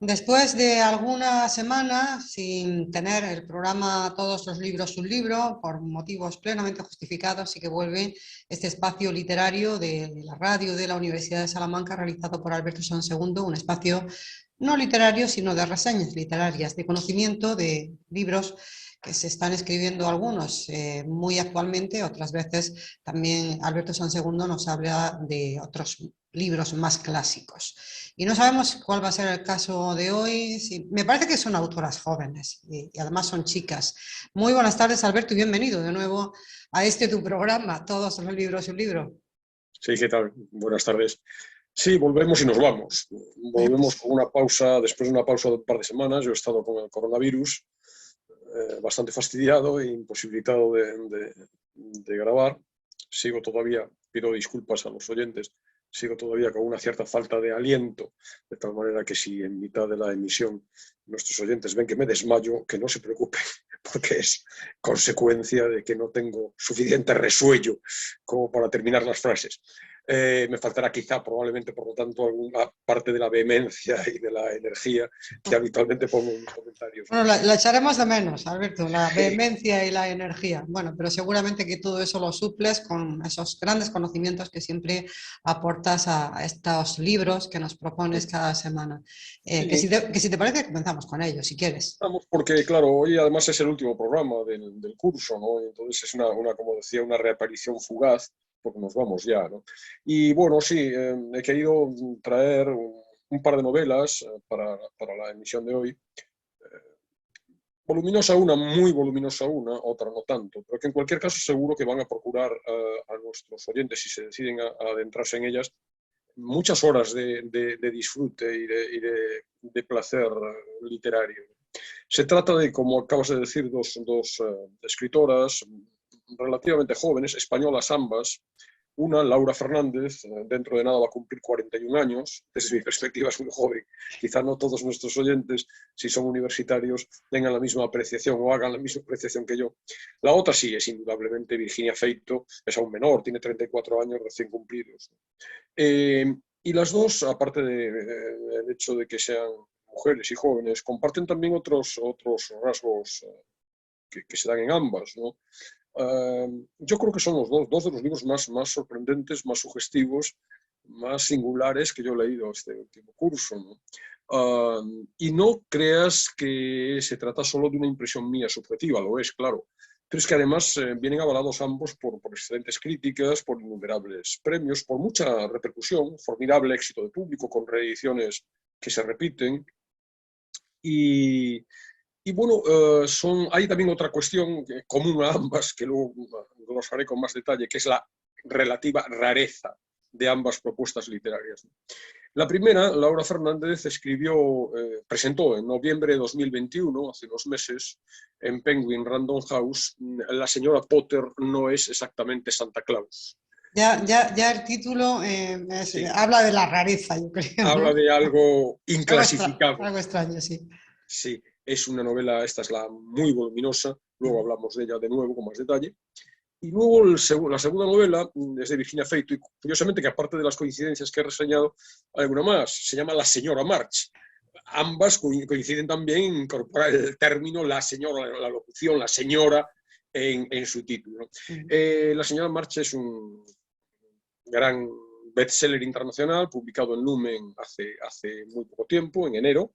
Después de algunas semanas sin tener el programa Todos los libros un libro, por motivos plenamente justificados, sí que vuelve este espacio literario de la radio de la Universidad de Salamanca, realizado por Alberto Sanz II, un espacio no literario, sino de reseñas literarias, de conocimiento de libros que se están escribiendo algunos muy actualmente, otras veces también Alberto Sanz II nos habla de otros libros más clásicos. Y no sabemos cuál va a ser el caso de hoy. Sí, me parece que son autoras jóvenes y además son chicas. Muy buenas tardes, Alberto, y bienvenido de nuevo a este tu programa, Todos los libros y un libro. Sí, ¿qué tal? Buenas tardes. Sí, volvemos y nos vamos. Volvemos con una pausa, después de una pausa de un par de semanas. Yo he estado con el coronavirus, bastante fastidiado e imposibilitado de grabar. Sigo todavía, pido disculpas a los oyentes, sigo todavía con una cierta falta de aliento, de tal manera que si en mitad de la emisión nuestros oyentes ven que me desmayo, que no se preocupen, porque es consecuencia de que no tengo suficiente resuello como para terminar las frases. Me faltará quizá, probablemente, por lo tanto, alguna parte de la vehemencia y de la energía que habitualmente pongo en mis comentarios. Bueno, la echaremos de menos, Alberto, la vehemencia y la energía. Bueno, pero seguramente que todo eso lo suples con esos grandes conocimientos que siempre aportas a estos libros que nos propones cada semana. Sí, Que si te parece, comenzamos con ellos, si quieres. vamos, porque claro, hoy además es el último programa del curso, ¿no? Entonces es como decía, una reaparición fugaz, porque nos vamos ya, ¿no? Y bueno, sí, he querido traer un par de novelas para la emisión de hoy. Voluminosa una, muy voluminosa una, otra no tanto, pero que en cualquier caso seguro que van a procurar a nuestros oyentes, si se deciden a adentrarse en ellas, muchas horas de disfrute de placer literario. Se trata de, como acabas de decir, dos escritoras relativamente jóvenes, españolas ambas. Una, Laura Fernández, dentro de nada va a cumplir 41 años, desde mi perspectiva es muy joven. Quizá no todos nuestros oyentes, si son universitarios, tengan la misma apreciación o hagan la misma apreciación que yo. La otra sí, es indudablemente Virginia Feito, es aún menor, tiene 34 años recién cumplidos. Y las dos, aparte del hecho de que sean mujeres y jóvenes, comparten también otros rasgos que se dan en ambas, ¿no? Yo creo que son los dos de los libros más sorprendentes, más sugestivos, más singulares que yo he leído este último curso, ¿no? Y no creas que se trata solo de una impresión mía subjetiva, lo es, claro, pero es que además vienen avalados ambos por excelentes críticas, por innumerables premios, por mucha repercusión, formidable éxito de público, con reediciones que se repiten. Y, y bueno, hay también otra cuestión común a ambas, que luego los haré con más detalle, que es la relativa rareza de ambas propuestas literarias. La primera, Laura Fernández, presentó en noviembre de 2021, hace unos meses, en Penguin Random House, La señora Potter no es exactamente Santa Claus. Ya el título Sí, habla de la rareza, yo creo, habla ¿no? de algo inclasificable. Algo extraño, sí. Sí, es una novela, esta es la muy voluminosa, luego hablamos de ella de nuevo con más detalle. Y luego la segunda novela es de Virginia Feito, y curiosamente que aparte de las coincidencias que he reseñado, hay alguna más, se llama La señora March. Ambas coinciden también en incorporar el término la señora, la locución, la señora, en su título. La señora March es un gran bestseller internacional, publicado en Lumen hace muy poco tiempo, en enero.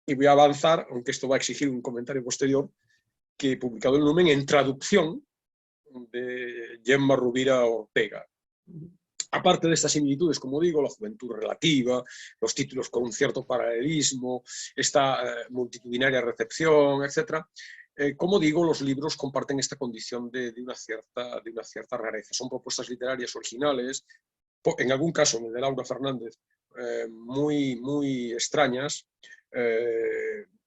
Y voy a avanzar, aunque esto va a exigir un comentario posterior, que he publicado en Lumen en traducción de Gemma Rubira Ortega. Aparte de estas similitudes, como digo, la juventud relativa, los títulos con un cierto paralelismo, esta multitudinaria recepción, etc. Como digo, los libros comparten esta condición de una cierta rareza. Son propuestas literarias originales, en algún caso, en el de Laura Fernández, muy extrañas,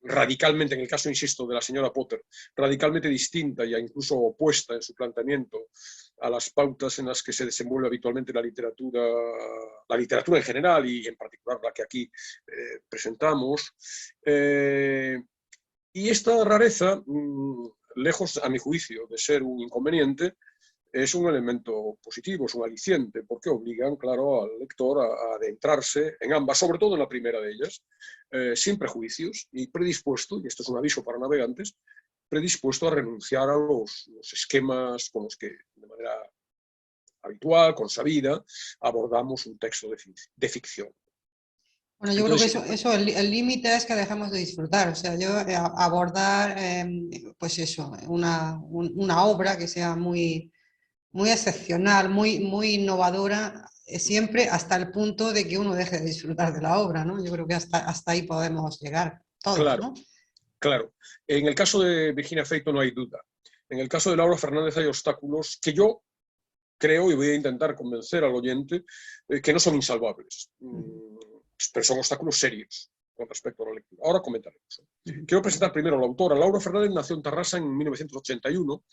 radicalmente, en el caso, insisto, de la señora Potter, radicalmente distinta e incluso opuesta en su planteamiento a las pautas en las que se desenvuelve habitualmente la literatura en general y en particular la que aquí presentamos. Y esta rareza, lejos, a mi juicio, de ser un inconveniente, es un elemento positivo, es un aliciente, porque obligan, claro, al lector a adentrarse en ambas, sobre todo en la primera de ellas, sin prejuicios y predispuesto, y esto es un aviso para navegantes, predispuesto a renunciar a los esquemas con los que de manera habitual, consabida, abordamos un texto de ficción. Bueno, yo creo que eso el límite es que dejamos de disfrutar, o sea, yo abordar, pues eso, una obra que sea muy, muy excepcional, muy innovadora, siempre hasta el punto de que uno deje de disfrutar de la obra, ¿no? Yo creo que hasta ahí podemos llegar, todos, Claro, ¿no? claro. En el caso de Virginia Feito no hay duda. En el caso de Laura Fernández hay obstáculos que yo creo, y voy a intentar convencer al oyente, que no son insalvables, pero son obstáculos serios con respecto a la lectura. Ahora comentaremos. Quiero presentar primero a la autora. Laura Fernández nació en Tarrasa en 1981,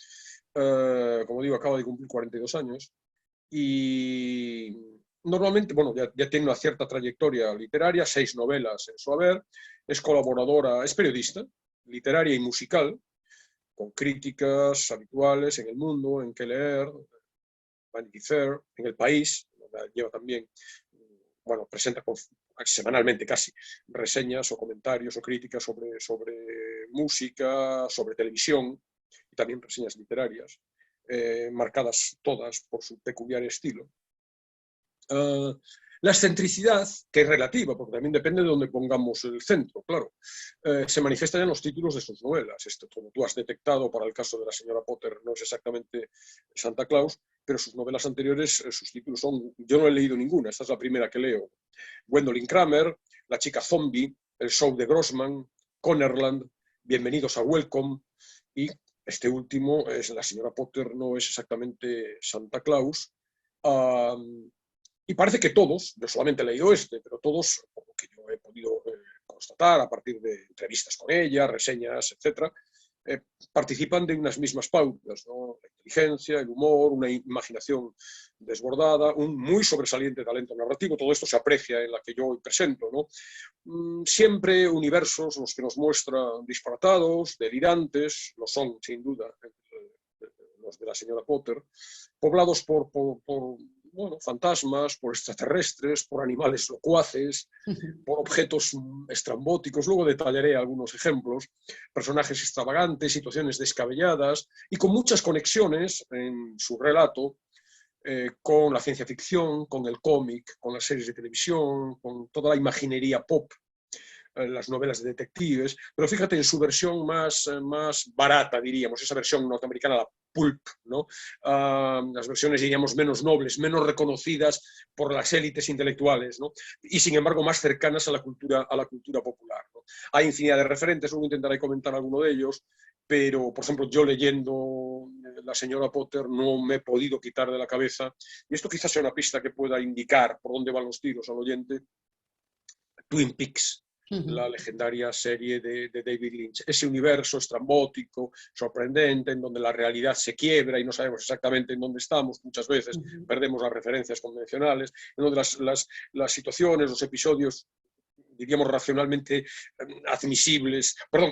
como digo, acaba de cumplir 42 años, y normalmente, bueno, ya tiene una cierta trayectoria literaria, 6 novelas en su haber, es colaboradora, es periodista, literaria y musical, con críticas habituales en El Mundo, en Qué Leer, Vanity Fair, en El País, lleva también, bueno, presenta semanalmente casi reseñas o comentarios o críticas sobre música, sobre televisión y también reseñas literarias, marcadas todas por su peculiar estilo. La excentricidad, que es relativa, porque también depende de dónde pongamos el centro, claro, se manifiesta ya en los títulos de sus novelas. Esto, como tú has detectado para el caso de la señora Potter, no es exactamente Santa Claus, pero sus novelas anteriores, sus títulos son... Yo no he leído ninguna, esta es la primera que leo. Gwendolyn Kramer, La chica zombie, El show de Grossman, Connerland, Bienvenidos a Welcome, y este último, es La señora Potter, no es exactamente Santa Claus. Y parece que todos, yo solamente he leído este, pero todos, por lo que yo he podido constatar a partir de entrevistas con ella, reseñas, etc., participan de unas mismas pautas, ¿no? La inteligencia, el humor, una imaginación desbordada, un muy sobresaliente talento narrativo. Todo esto se aprecia en la que yo hoy presento, ¿no? Siempre universos los que nos muestran disparatados, delirantes, lo son sin duda los de la señora Potter, poblados por bueno, fantasmas, por extraterrestres, por animales locuaces, por objetos estrambóticos. Luego detallaré algunos ejemplos, personajes extravagantes, situaciones descabelladas y con muchas conexiones en su relato con la ciencia ficción, con el cómic, con las series de televisión, con toda la imaginería pop, las novelas de detectives, pero fíjate en su versión más barata, diríamos, esa versión norteamericana, la pulp, ¿no? Las versiones, diríamos, menos nobles, menos reconocidas por las élites intelectuales, ¿no? Y sin embargo más cercanas a la cultura popular, ¿no? Hay infinidad de referentes, luego intentaré comentar alguno de ellos, pero, por ejemplo, yo leyendo La señora Potter no me he podido quitar de la cabeza, y esto quizás sea una pista que pueda indicar por dónde van los tiros al oyente, Twin Peaks, la legendaria serie de David Lynch. Ese universo estrambótico, sorprendente, en donde la realidad se quiebra y no sabemos exactamente en dónde estamos, muchas veces perdemos las referencias convencionales, en donde las situaciones, los episodios, diríamos racionalmente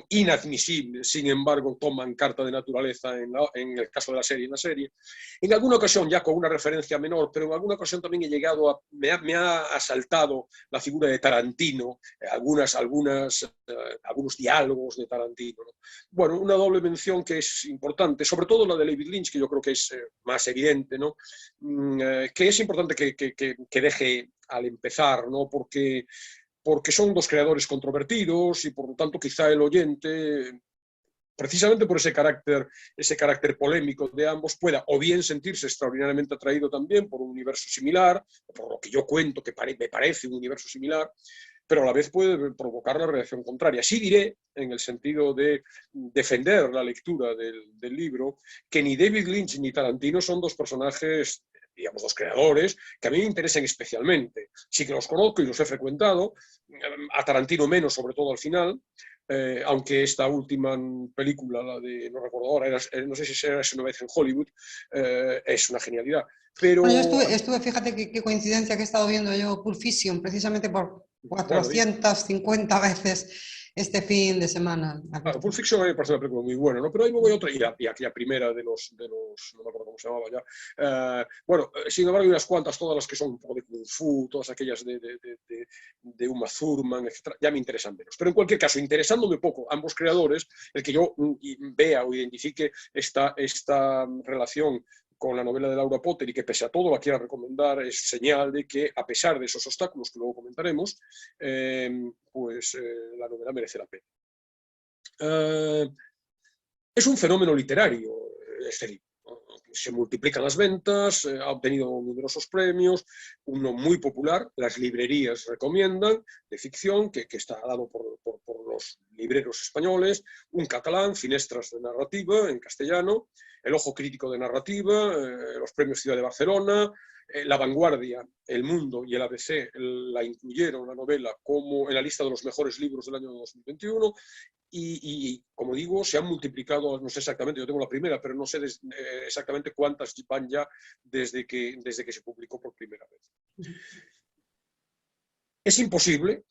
inadmisibles, sin embargo toman carta de naturaleza en el caso de la serie. En alguna ocasión ya con una referencia menor, pero en alguna ocasión también he llegado me ha asaltado la figura de Tarantino, algunos diálogos de Tarantino, ¿no? Bueno, una doble mención que es importante, sobre todo la de David Lynch, que yo creo que es más evidente, ¿no? Que es importante que deje al empezar, ¿no? Porque son dos creadores controvertidos y por lo tanto quizá el oyente, precisamente por ese carácter polémico de ambos, pueda o bien sentirse extraordinariamente atraído también por un universo similar, o por lo que yo cuento que me parece un universo similar, pero a la vez puede provocar la reacción contraria. Sí diré, en el sentido de defender la lectura del libro, que ni David Lynch ni Tarantino son dos personajes, digamos, dos creadores, que a mí me interesan especialmente. Sí que los conozco y los he frecuentado, a Tarantino menos, sobre todo al final, aunque esta última película, la de, no recuerdo ahora, no sé si era Una vez en Hollywood, es una genialidad. Pero... Bueno, yo estuve fíjate qué coincidencia que he estado viendo yo Pulp Fiction, precisamente por 450 veces este fin de semana? Claro, Pulp Fiction a mí me parece una película muy buena, ¿no? Pero ahí me voy a otra, y aquella primera de los, no me acuerdo cómo se llamaba ya. Bueno, sin embargo hay unas cuantas, todas las que son un poco de Kung Fu, todas aquellas de Uma Thurman, etc., ya me interesan menos. Pero en cualquier caso, interesándome poco ambos creadores, el que yo vea o identifique esta relación con la novela de Laura Potter y que pese a todo la quiera recomendar, es señal de que a pesar de esos obstáculos que luego comentaremos, la novela merece la pena. Es un fenómeno literario este libro. Se multiplican las ventas, ha obtenido numerosos premios, uno muy popular, las librerías recomiendan, de ficción, que está dado por los libreros españoles, un catalán, Finestras de narrativa en castellano, el Ojo Crítico de narrativa, los premios Ciudad de Barcelona, La Vanguardia, El Mundo y el ABC la incluyeron, la novela, como en la lista de los mejores libros del año 2021, y como digo, se han multiplicado, no sé exactamente, yo tengo la primera, pero no sé exactamente cuántas van ya desde que se publicó por primera vez. Es imposible,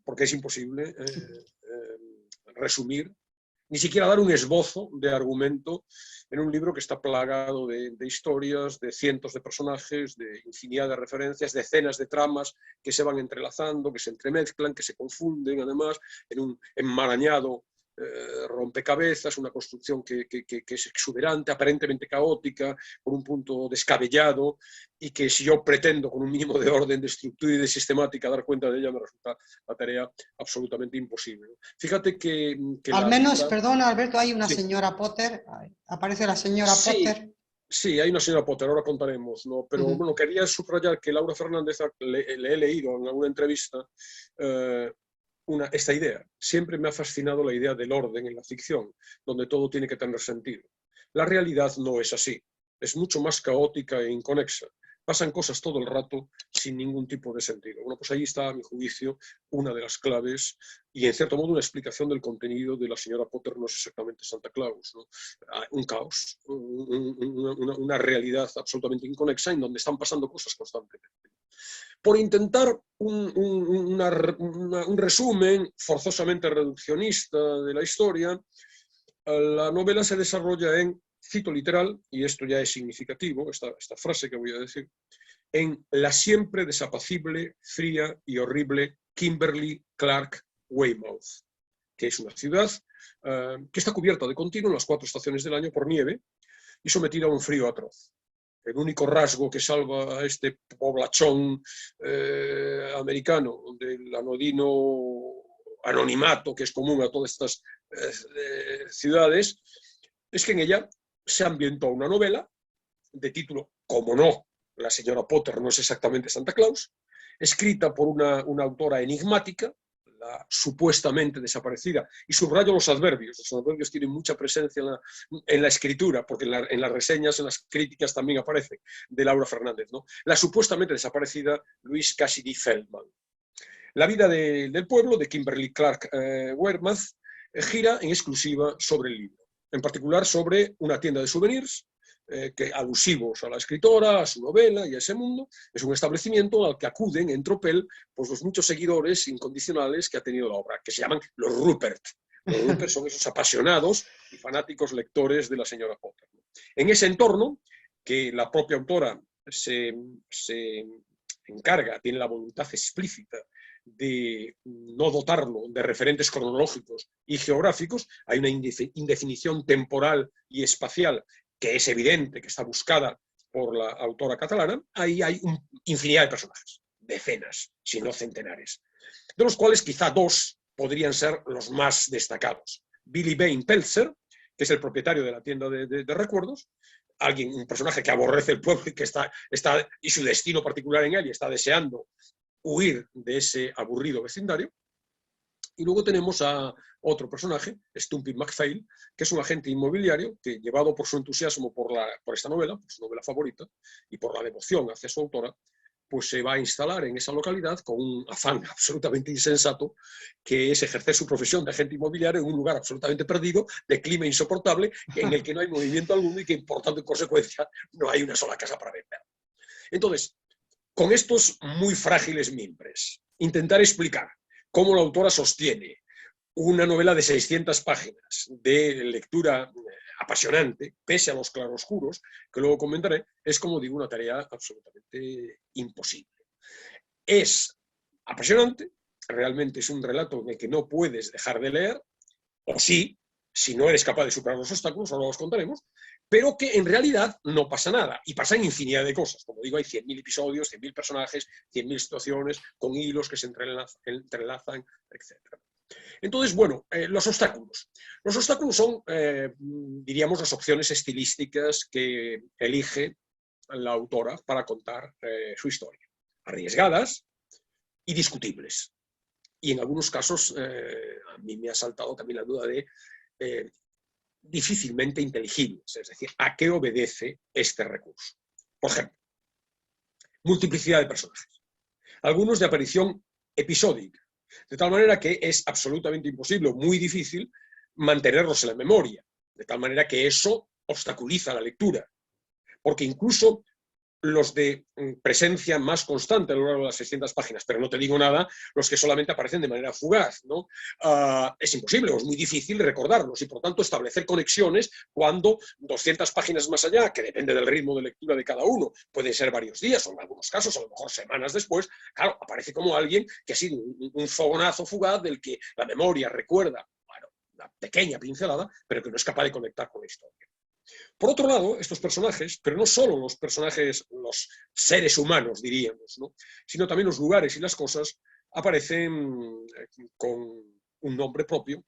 porque es imposible resumir, ni siquiera dar un esbozo de argumento en un libro que está plagado de historias, de cientos de personajes, de infinidad de referencias, decenas de tramas que se van entrelazando, que se entremezclan, que se confunden, además, en un enmarañado rompecabezas, una construcción que es exuberante, aparentemente caótica, con un punto descabellado, y que si yo pretendo con un mínimo de orden, de estructura y de sistemática dar cuenta de ella, me resulta la tarea absolutamente imposible. Fíjate que al menos, perdona Alberto, hay una sí. señora Potter, aparece la señora Sí. Potter. Sí, hay una señora Potter, ahora contaremos, ¿no? Pero bueno, quería subrayar que Laura Fernández le he leído en alguna entrevista esta idea. Siempre me ha fascinado la idea del orden en la ficción, donde todo tiene que tener sentido. La realidad no es así, es mucho más caótica e inconexa. Pasan cosas todo el rato sin ningún tipo de sentido. Bueno, pues ahí está, a mi juicio, una de las claves y, en cierto modo, una explicación del contenido de la señora Potter no es exactamente Santa Claus, ¿no? Un caos, una realidad absolutamente inconexa en donde están pasando cosas constantemente. Por intentar un resumen forzosamente reduccionista de la historia, la novela se desarrolla en, cito literal, y esto ya es significativo, esta frase que voy a decir, en la siempre desapacible, fría y horrible Kimberly Clark Weymouth, que es una ciudad que está cubierta de continuo en las 4 estaciones del año por nieve y sometida a un frío atroz. El único rasgo que salva a este poblachón americano del anonimato que es común a todas estas ciudades es que en ella se ambientó una novela de título, como no, la señora Potter no es exactamente Santa Claus, escrita por una autora enigmática, la supuestamente desaparecida, y subrayo los adverbios tienen mucha presencia en la escritura, porque en las reseñas, en las críticas también aparece, de Laura Fernández, ¿no? La supuestamente desaparecida Louise Cassidy Feldman. La vida del pueblo, de Kimberly Clark Weymouth, gira en exclusiva sobre el libro, en particular sobre una tienda de souvenirs, alusivos a la escritora, a su novela y a ese mundo. Es un establecimiento al que acuden en tropel pues, los muchos seguidores incondicionales que ha tenido la obra, que se llaman los Rupert. Los Rupert son esos apasionados y fanáticos lectores de la señora Potter. En ese entorno, que la propia autora se encarga, tiene la voluntad explícita de no dotarlo de referentes cronológicos y geográficos, hay una indefinición temporal y espacial que es evidente, que está buscada por la autora catalana. Ahí hay infinidad de personajes, decenas, si no centenares, de los cuales quizá 2 podrían ser los más destacados. Billy Bain Peltzer, que es el propietario de la tienda de recuerdos, un personaje que aborrece el pueblo y que está y su destino particular en él y está deseando huir de ese aburrido vecindario. Y luego tenemos a otro personaje, Stumpy McPhail, que es un agente inmobiliario que, llevado por su entusiasmo por esta novela, por su novela favorita, y por la devoción hacia su autora, pues se va a instalar en esa localidad con un afán absolutamente insensato, que es ejercer su profesión de agente inmobiliario en un lugar absolutamente perdido, de clima insoportable, en el que no hay movimiento alguno y que, por tanto, en consecuencia, no hay una sola casa para vender. Entonces, con estos muy frágiles mimbres, intentar explicar cómo la autora sostiene una novela de 600 páginas de lectura apasionante, pese a los claroscuros, que luego comentaré, es, como digo, una tarea absolutamente imposible. Es apasionante, realmente es un relato en el que no puedes dejar de leer, o sí, si no eres capaz de superar los obstáculos, ahora los contaremos, pero que en realidad no pasa nada, y pasan infinidad de cosas. Como digo, hay 100.000 episodios, 100.000 personajes, 100.000 situaciones, con hilos que se entrelazan, etc. Entonces, bueno, los obstáculos. Los obstáculos son, diríamos, las opciones estilísticas que elige la autora para contar su historia. Arriesgadas y discutibles. Y en algunos casos, a mí me ha saltado también la duda de difícilmente inteligibles, es decir, ¿a qué obedece este recurso? Por ejemplo, multiplicidad de personajes. Algunos de aparición episódica, de tal manera que es absolutamente imposible o muy difícil mantenerlos en la memoria, de tal manera que eso obstaculiza la lectura, porque incluso los de presencia más constante a lo largo de las 600 páginas, pero no te digo nada, los que solamente aparecen de manera fugaz, ¿no? Es imposible o es muy difícil recordarlos y, por tanto, establecer conexiones cuando 200 páginas más allá, que depende del ritmo de lectura de cada uno, pueden ser varios días o en algunos casos, a lo mejor semanas después, claro, aparece como alguien que ha sido un fogonazo fugaz del que la memoria recuerda, bueno, una pequeña pincelada, pero que no es capaz de conectar con la historia. Por otro lado, estos personajes, pero no solo los personajes, los seres humanos, diríamos, ¿no?, sino también los lugares y las cosas, aparecen con un nombre propio,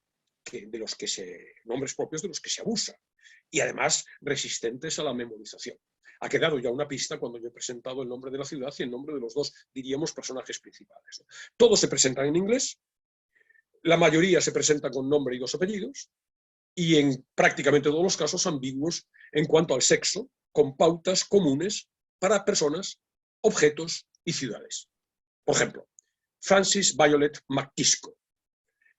nombres propios de los que se abusa, y además resistentes a la memorización. Ha quedado ya una pista cuando yo he presentado el nombre de la ciudad y el nombre de los dos, diríamos, personajes principales, ¿no? Todos se presentan en inglés, la mayoría se presenta con nombre y dos apellidos, y en prácticamente todos los casos ambiguos en cuanto al sexo, con pautas comunes para personas, objetos y ciudades. Por ejemplo, Francis Violet McKisco,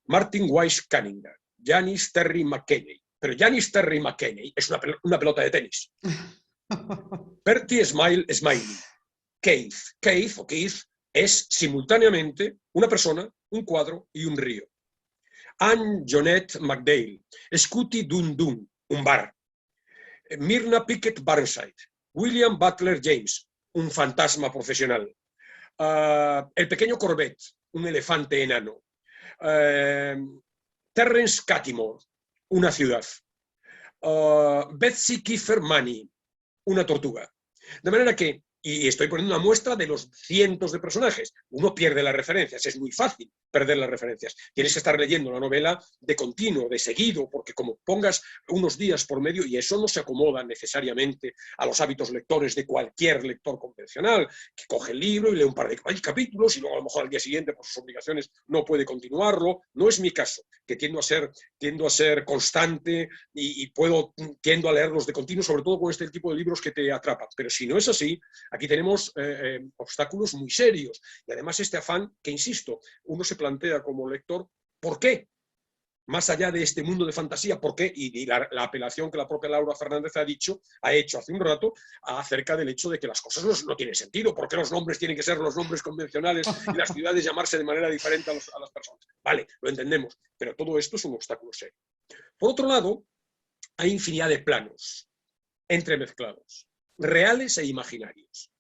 Martin Wise Cunningham, Janice Terry McKenney. Pero Janice Terry McKenney es una pelota de tenis. Bertie Smiley. Keith es simultáneamente una persona, un cuadro y un río. Anne Jonette McDale, Scooty Dun, un bar. Myrna Pickett Burnside, William Butler James, un fantasma profesional. El pequeño Corbett, un elefante enano. Terrence Cattimore, una ciudad. Betsy Kiefer Money, una tortuga. De manera que, y estoy poniendo una muestra de los cientos de personajes, uno pierde las referencias, es muy fácil perder las referencias. Tienes que estar leyendo la novela de continuo, de seguido, porque como pongas unos días por medio, y eso no se acomoda necesariamente a los hábitos lectores de cualquier lector convencional, que coge el libro y lee un par de capítulos y luego a lo mejor al día siguiente por sus obligaciones no puede continuarlo. No es mi caso, que tiendo a ser constante y tiendo a leerlos de continuo, sobre todo con este tipo de libros que te atrapan. Pero si no es así, aquí tenemos obstáculos muy serios y además este afán que, insisto, uno se plantea como lector, ¿por qué? Más allá de este mundo de fantasía, ¿por qué? Y la apelación que la propia Laura Fernández ha hecho hace un rato acerca del hecho de que las cosas no tienen sentido. ¿Por qué los nombres tienen que ser los nombres convencionales y las ciudades llamarse de manera diferente a las personas? Vale, lo entendemos, pero todo esto es un obstáculo serio. Por otro lado, hay infinidad de planos entremezclados, reales e imaginarios.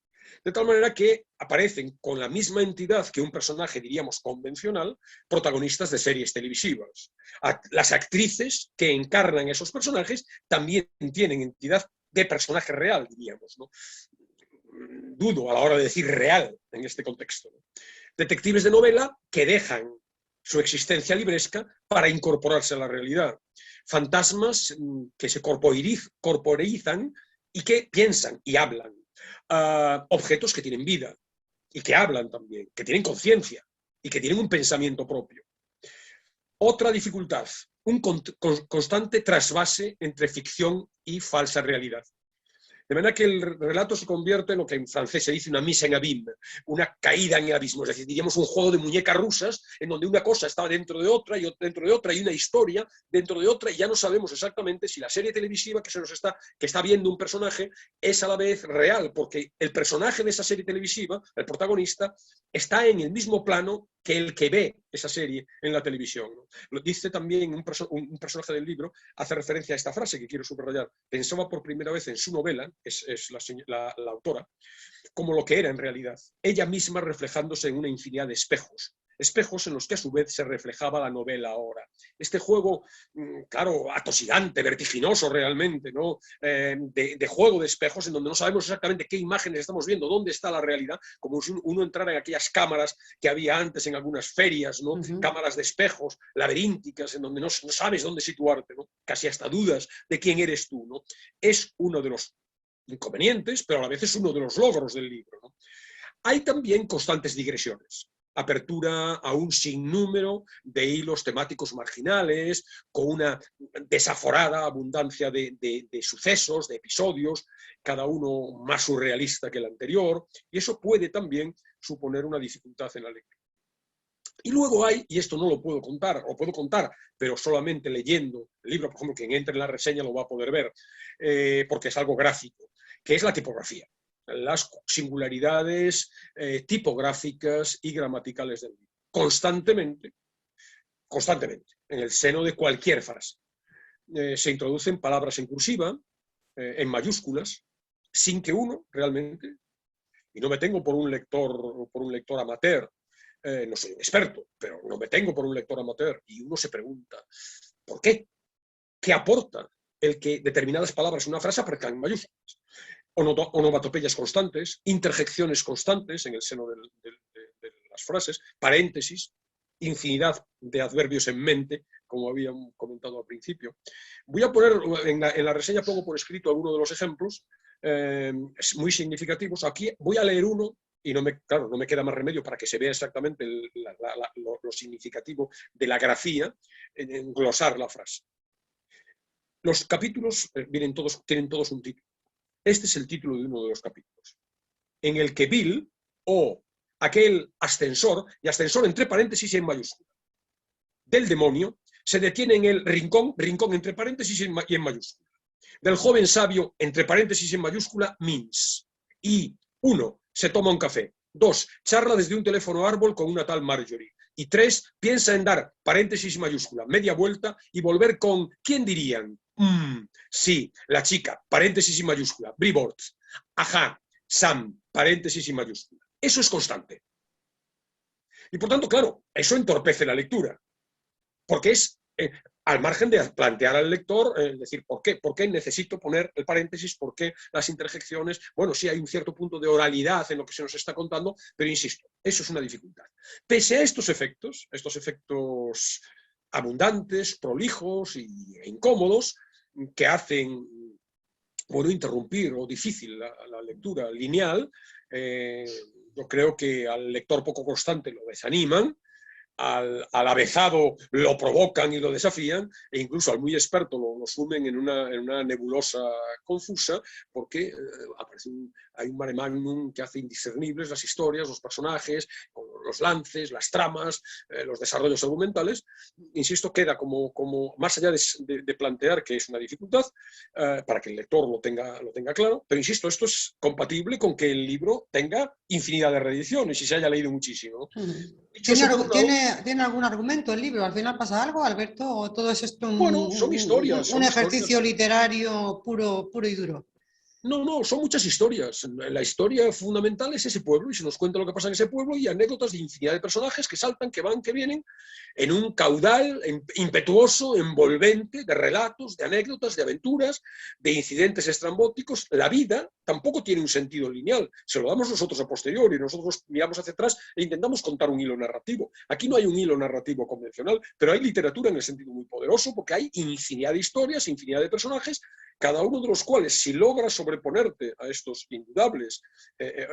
De tal manera que aparecen con la misma entidad que un personaje, diríamos, convencional, protagonistas de series televisivas. Las actrices que encarnan esos personajes también tienen entidad de personaje real, diríamos, ¿no? Dudo a la hora de decir real en este contexto, ¿no? Detectives de novela que dejan su existencia libresca para incorporarse a la realidad. Fantasmas que se corporeizan y que piensan y hablan. Objetos que tienen vida y que hablan también, que tienen conciencia y que tienen un pensamiento propio. Otra dificultad, un constante trasvase entre ficción y falsa realidad. De manera que el relato se convierte en lo que en francés se dice una mise en abîme, una caída en el abismo, es decir, diríamos un juego de muñecas rusas en donde una cosa está dentro de otra y dentro de otra, y una historia dentro de otra, y ya no sabemos exactamente si la serie televisiva que está viendo un personaje es a la vez real, porque el personaje de esa serie televisiva, el protagonista, está en el mismo plano que el que ve esa serie en la televisión, ¿no? Lo dice también un personaje del libro, hace referencia a esta frase que quiero subrayar. Pensaba por primera vez en su novela, es la autora, como lo que era en realidad, ella misma reflejándose en una infinidad de espejos, espejos en los que a su vez se reflejaba la novela ahora. Este juego, claro, atosigante, vertiginoso realmente, ¿no? De juego de espejos en donde no sabemos exactamente qué imágenes estamos viendo, dónde está la realidad, como si uno entrara en aquellas cámaras que había antes en algunas ferias, ¿no? Cámaras de espejos laberínticas en donde no sabes dónde situarte, ¿no? Casi hasta dudas de quién eres tú, ¿no? Es uno de los inconvenientes, pero a la vez es uno de los logros del libro, ¿no? Hay también constantes digresiones, apertura a un sinnúmero de hilos temáticos marginales, con una desaforada abundancia de sucesos, de episodios, cada uno más surrealista que el anterior, y eso puede también suponer una dificultad en la lectura. Y luego hay, y esto no lo puedo contar, o puedo contar, pero solamente leyendo el libro, por ejemplo, quien entre en la reseña lo va a poder ver, porque es algo gráfico, que es la tipografía, las singularidades tipográficas y gramaticales del libro. Constantemente, en el seno de cualquier frase, se introducen palabras en cursiva, en mayúsculas, sin que uno realmente, y no me tengo por un lector amateur, no soy un experto, pero no me tengo por un lector amateur, y uno se pregunta, ¿por qué? ¿Qué aporta el que determinadas palabras en una frase aparezcan en mayúsculas? Onomatopeyas constantes, interjecciones constantes en el seno de las frases, paréntesis, infinidad de adverbios en mente, como habíamos comentado al principio. Voy a poner, en la reseña pongo por escrito algunos de los ejemplos muy significativos. Aquí voy a leer uno y claro, no me queda más remedio para que se vea exactamente lo significativo de la grafía, en glosar la frase. Los capítulos tienen todos un título. Este es el título de uno de los capítulos, en el que Bill, o aquel ascensor, y ascensor entre paréntesis y en mayúscula, del demonio, se detiene en el rincón entre paréntesis y en mayúscula. Del joven sabio, entre paréntesis y en mayúscula, Means. Y 1. Se toma un café. 2. Charla desde un teléfono árbol con una tal Marjorie. Y 3. Piensa en dar, paréntesis y mayúscula, media vuelta y volver con, ¿quién dirían? Sí, la chica, paréntesis y mayúscula, Brevoort. Ajá, Sam, paréntesis y mayúscula. Eso es constante. Y por tanto, claro, eso entorpece la lectura. Porque es, al margen de plantear al lector, decir, ¿por qué necesito poner el paréntesis? ¿Por qué las interjecciones? Bueno, sí hay un cierto punto de oralidad en lo que se nos está contando, pero insisto, eso es una dificultad. Pese a estos efectos abundantes, prolijos e incómodos, que hacen, bueno, interrumpir o difícil la lectura lineal, yo creo que al lector poco constante lo desaniman, al avezado lo provocan y lo desafían, e incluso al muy experto lo sumen en una nebulosa confusa, porque hay un mare magnum que hace indiscernibles las historias, los personajes, los lances, las tramas, los desarrollos argumentales. Insisto, queda como más allá de plantear que es una dificultad, para que el lector lo tenga claro, pero insisto, esto es compatible con que el libro tenga infinidad de reediciones y se haya leído muchísimo. ¿Tiene algún argumento el libro? ¿Al final pasa algo, Alberto? ¿O todo es esto bueno, son historias, un ejercicio literario puro y duro? No, son muchas historias. La historia fundamental es ese pueblo y se nos cuenta lo que pasa en ese pueblo y anécdotas de infinidad de personajes que saltan, que van, que vienen, en un caudal impetuoso, envolvente, de relatos, de anécdotas, de aventuras, de incidentes estrambóticos. La vida tampoco tiene un sentido lineal. Se lo damos nosotros a posteriori, nosotros miramos hacia atrás e intentamos contar un hilo narrativo. Aquí no hay un hilo narrativo convencional, pero hay literatura en el sentido muy poderoso porque hay infinidad de historias, infinidad de personajes, cada uno de los cuales, si logras sobreponerte a estos indudables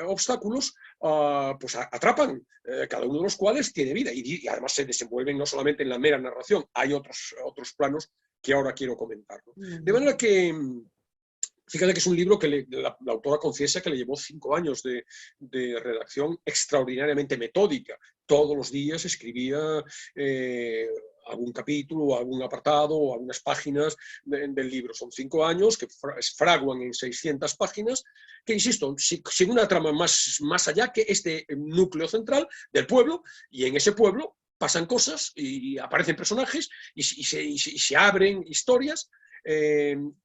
obstáculos, pues atrapan, cada uno de los cuales tiene vida y además se desenvuelven no solamente en la mera narración, hay otros planos que ahora quiero comentar, ¿no? De manera que, fíjate que es un libro que la autora confiesa que le llevó 5 años de redacción extraordinariamente metódica. todos los días escribía algún capítulo, o algún apartado, o algunas páginas del libro. Son 5 años que fraguan en 600 páginas, que, insisto, sin una trama más allá que este núcleo central del pueblo, y en ese pueblo pasan cosas y aparecen personajes y se abren historias en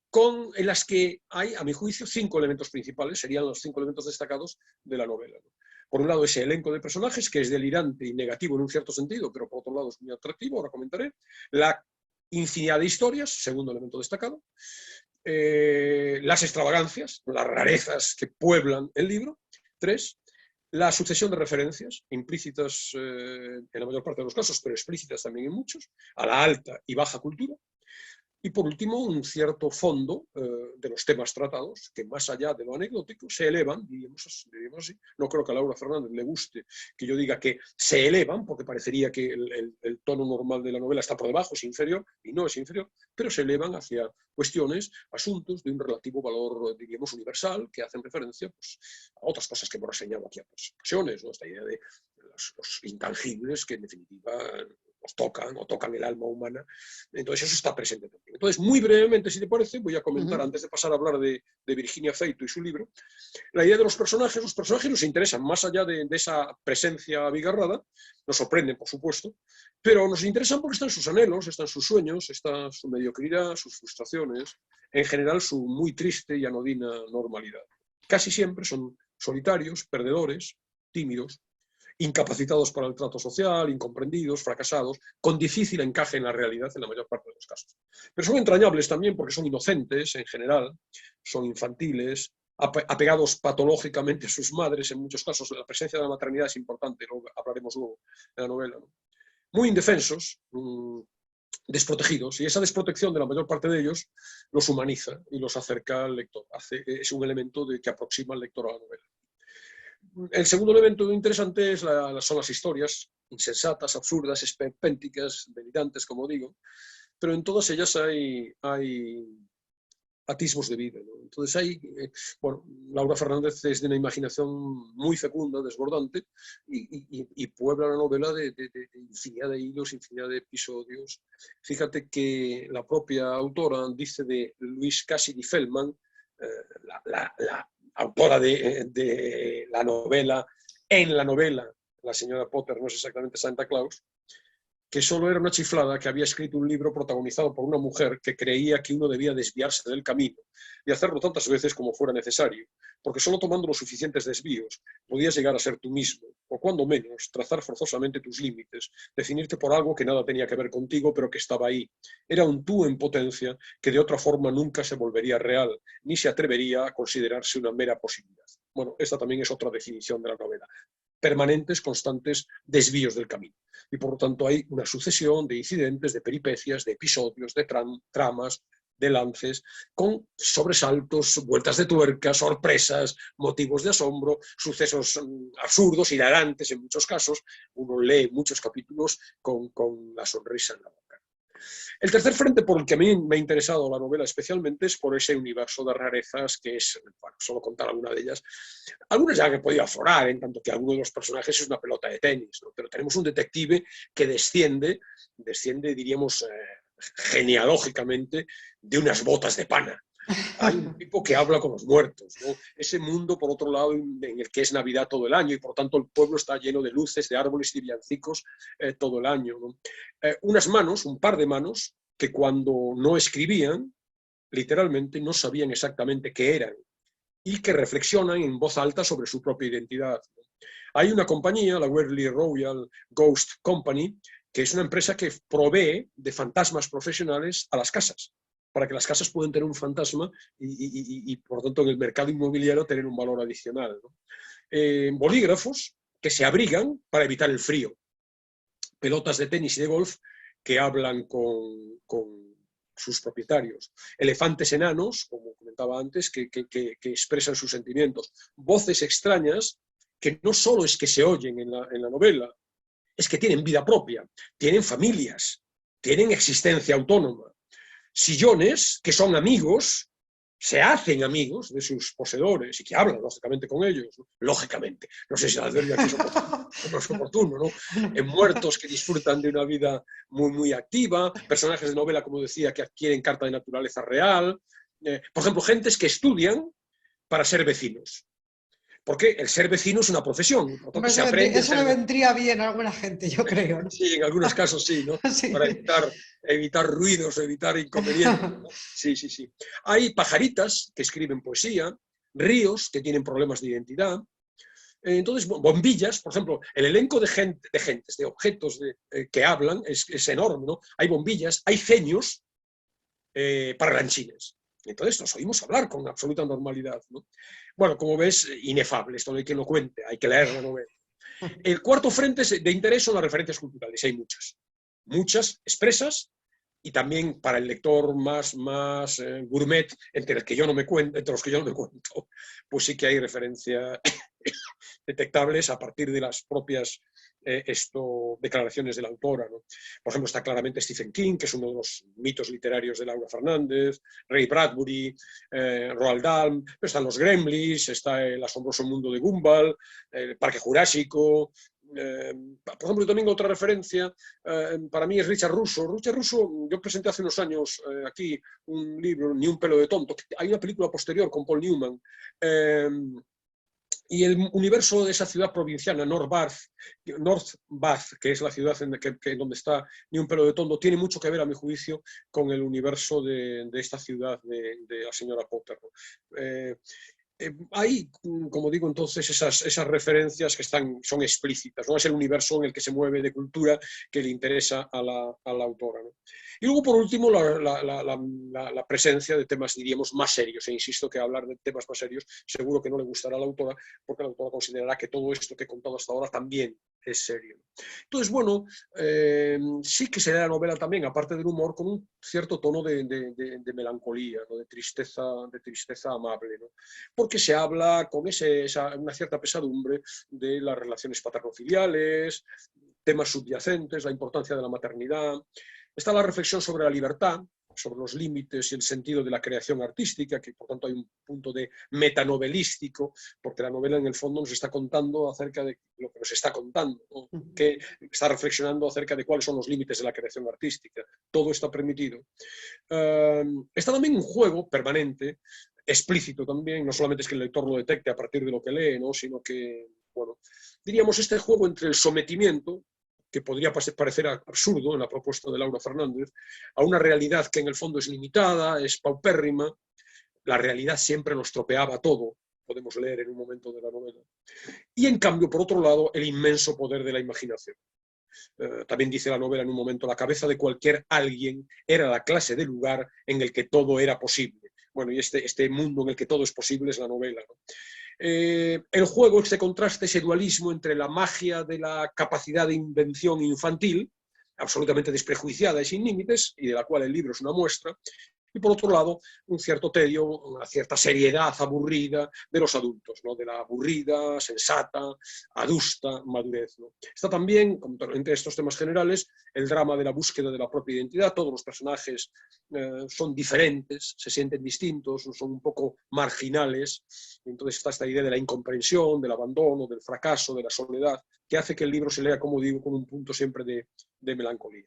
las que hay, a mi juicio, 5 elementos principales, serían los 5 elementos destacados de la novela, ¿no? Por un lado, ese elenco de personajes, que es delirante y negativo en un cierto sentido, pero por otro lado es muy atractivo, ahora comentaré. La infinidad de historias, segundo elemento destacado. Las extravagancias, las rarezas que pueblan el libro. 3. La sucesión de referencias, implícitas en la mayor parte de los casos, pero explícitas también en muchos, a la alta y baja cultura. Y por último, un cierto fondo de los temas tratados, que más allá de lo anecdótico, se elevan, diríamos así. No creo que a Laura Fernández le guste que yo diga que se elevan, porque parecería que el tono normal de la novela está por debajo, es inferior, y no es inferior, pero se elevan hacia cuestiones, asuntos de un relativo valor, diríamos, universal, que hacen referencia, pues, a otras cosas que hemos reseñado aquí a otras ocasiones, ¿no? Esta idea de los intangibles que en definitiva tocan el alma humana. Entonces eso está presente también. Entonces, muy brevemente, si te parece, voy a comentar, antes de pasar a hablar de Virginia Feito y su libro, la idea de los personajes. Los personajes nos interesan, más allá de esa presencia abigarrada, nos sorprenden, por supuesto, pero nos interesan porque están sus anhelos, están sus sueños, está su mediocridad, sus frustraciones, en general su muy triste y anodina normalidad. Casi siempre son solitarios, perdedores, tímidos, incapacitados para el trato social, incomprendidos, fracasados, con difícil encaje en la realidad en la mayor parte de los casos. Pero son entrañables también porque son inocentes en general, son infantiles, apegados patológicamente a sus madres, en muchos casos la presencia de la maternidad es importante, lo hablaremos luego en la novela, ¿no? Muy indefensos, desprotegidos, y esa desprotección de la mayor parte de ellos los humaniza y los acerca al lector, es un elemento que aproxima al lector a la novela. El segundo elemento interesante son las historias, insensatas, absurdas, esperpénticas, delirantes, como digo, pero en todas ellas hay atisbos de vida, ¿no? Entonces Laura Fernández es de una imaginación muy fecunda, desbordante, y puebla la novela de infinidad de hilos, infinidad de episodios. Fíjate que la propia autora dice de Louise Cassidy Feldman, la autora de la novela, en la novela, la señora Potter no es exactamente Santa Claus, que solo era una chiflada que había escrito un libro protagonizado por una mujer que creía que uno debía desviarse del camino y hacerlo tantas veces como fuera necesario, porque solo tomando los suficientes desvíos podías llegar a ser tú mismo, o cuando menos, trazar forzosamente tus límites, definirte por algo que nada tenía que ver contigo, pero que estaba ahí. Era un tú en potencia que de otra forma nunca se volvería real, ni se atrevería a considerarse una mera posibilidad. Bueno, esta también es otra definición de la novela. Permanentes, constantes desvíos del camino. Y por lo tanto hay una sucesión de incidentes, de peripecias, de episodios, de tramas, de lances, con sobresaltos, vueltas de tuerca, sorpresas, motivos de asombro, sucesos absurdos, hilarantes en muchos casos. Uno lee muchos capítulos con la sonrisa en la boca. El tercer frente por el que a mí me ha interesado la novela especialmente es por ese universo de rarezas que es, bueno, solo contar alguna de ellas. Algunas ya que he podido aflorar, en tanto que alguno de los personajes es una pelota de tenis, ¿no? Pero tenemos un detective que desciende diríamos, genealógicamente, de unas botas de pana. Hay un tipo que habla con los muertos, ¿no? Ese mundo, por otro lado, en el que es Navidad todo el año y por tanto el pueblo está lleno de luces, de árboles y villancicos todo el año, ¿no? Unas manos, un par de manos, que cuando no escribían, literalmente no sabían exactamente qué eran y que reflexionan en voz alta sobre su propia identidad. Hay una compañía, la Weatherly Royal Ghost Company, que es una empresa que provee de fantasmas profesionales a las casas, para que las casas puedan tener un fantasma y por lo tanto en el mercado inmobiliario tener un valor adicional, ¿no? Bolígrafos que se abrigan para evitar el frío, pelotas de tenis y de golf que hablan con sus propietarios, elefantes enanos, como comentaba antes, que expresan sus sentimientos, voces extrañas que no solo es que se oyen en la novela, es que tienen vida propia, tienen familias, tienen existencia autónoma, sillones que son amigos se hacen amigos de sus poseedores y que hablan, lógicamente, con ellos, ¿no? Lógicamente, no sé si el adverbio aquí es oportuno, ¿no? En muertos que disfrutan de una vida muy, muy activa, personajes de novela, como decía, que adquieren carta de naturaleza real, por ejemplo, gentes que estudian para ser vecinos. Porque el ser vecino es una profesión, por lo tanto Hombre, se aprende a eso ser le vecino. vendría bien a alguna gente, yo creo, ¿no? Sí, en algunos casos sí, ¿no? Para Sí. evitar ruidos, evitar inconvenientes, ¿no? Sí, sí, sí. Hay pajaritas que escriben poesía, ríos que tienen problemas de identidad. Entonces, bombillas, por ejemplo, el elenco de objetos que hablan es enorme, ¿no? Hay bombillas, hay ceños parlanchines. Entonces nos oímos hablar con absoluta normalidad, ¿no? Bueno, como ves, inefable, esto no hay quien lo cuente, hay que leer la novela. El cuarto frente de interés son las referencias culturales, hay muchas. Muchas expresas y también para el lector más gourmet, entre los que yo no me cuento, pues sí que hay referencias detectables a partir de las propias declaraciones de la autora, ¿no? Por ejemplo, está claramente Stephen King, que es uno de los mitos literarios de Laura Fernández, Ray Bradbury, Roald Dahl, pero están los Gremlins, está el asombroso mundo de Gumball, el Parque Jurásico. Por ejemplo, también otra referencia para mí es Richard Russo. Richard Russo, yo presenté hace unos años aquí un libro, Ni un pelo de tonto. Hay una película posterior con Paul Newman. Y el universo de esa ciudad provinciana, North Bath, que es la ciudad donde está Ni un pelo de tonto, tiene mucho que ver, a mi juicio, con el universo de esta ciudad de la señora Potter, ¿no? Hay, como digo, entonces esas referencias que son explícitas, ¿no? Es el universo en el que se mueve de cultura que le interesa a la autora, ¿no? Y luego, por último, la presencia de temas, diríamos, más serios. E insisto que hablar de temas más serios seguro que no le gustará a la autora, porque la autora considerará que todo esto que he contado hasta ahora también es serio. Entonces, bueno, sí que se da la novela también, aparte del humor, con un cierto tono de melancolía, ¿no? de tristeza amable, ¿no? Porque se habla con una cierta pesadumbre de las relaciones paterno-filiales, temas subyacentes, la importancia de la maternidad. Está la reflexión sobre la libertad, sobre los límites y el sentido de la creación artística, que por tanto hay un punto de metanovelístico, porque la novela en el fondo nos está contando acerca de lo que nos está contando, ¿no? Que está reflexionando acerca de cuáles son los límites de la creación artística. Todo está permitido. Está también un juego permanente, explícito también, no solamente es que el lector lo detecte a partir de lo que lee, ¿no? Sino que, bueno, diríamos este juego entre el sometimiento, que podría parecer absurdo en la propuesta de Laura Fernández, a una realidad que en el fondo es limitada, es paupérrima. La realidad siempre nos tropeaba todo, podemos leer en un momento de la novela. Y en cambio, por otro lado, el inmenso poder de la imaginación. También dice la novela en un momento, la cabeza de cualquier alguien era la clase de lugar en el que todo era posible. Bueno, y este mundo en el que todo es posible es la novela, ¿no? El juego, este contraste, ese dualismo entre la magia de la capacidad de invención infantil, absolutamente desprejuiciada y sin límites, y de la cual el libro es una muestra, y por otro lado, un cierto tedio, una cierta seriedad aburrida de los adultos, ¿no? De la aburrida, sensata, adusta madurez, ¿no? Está también, entre estos temas generales, el drama de la búsqueda de la propia identidad. Todos los personajes son diferentes, se sienten distintos, son un poco marginales. Entonces está esta idea de la incomprensión, del abandono, del fracaso, de la soledad, que hace que el libro se lea, como digo, con un punto siempre de melancolía.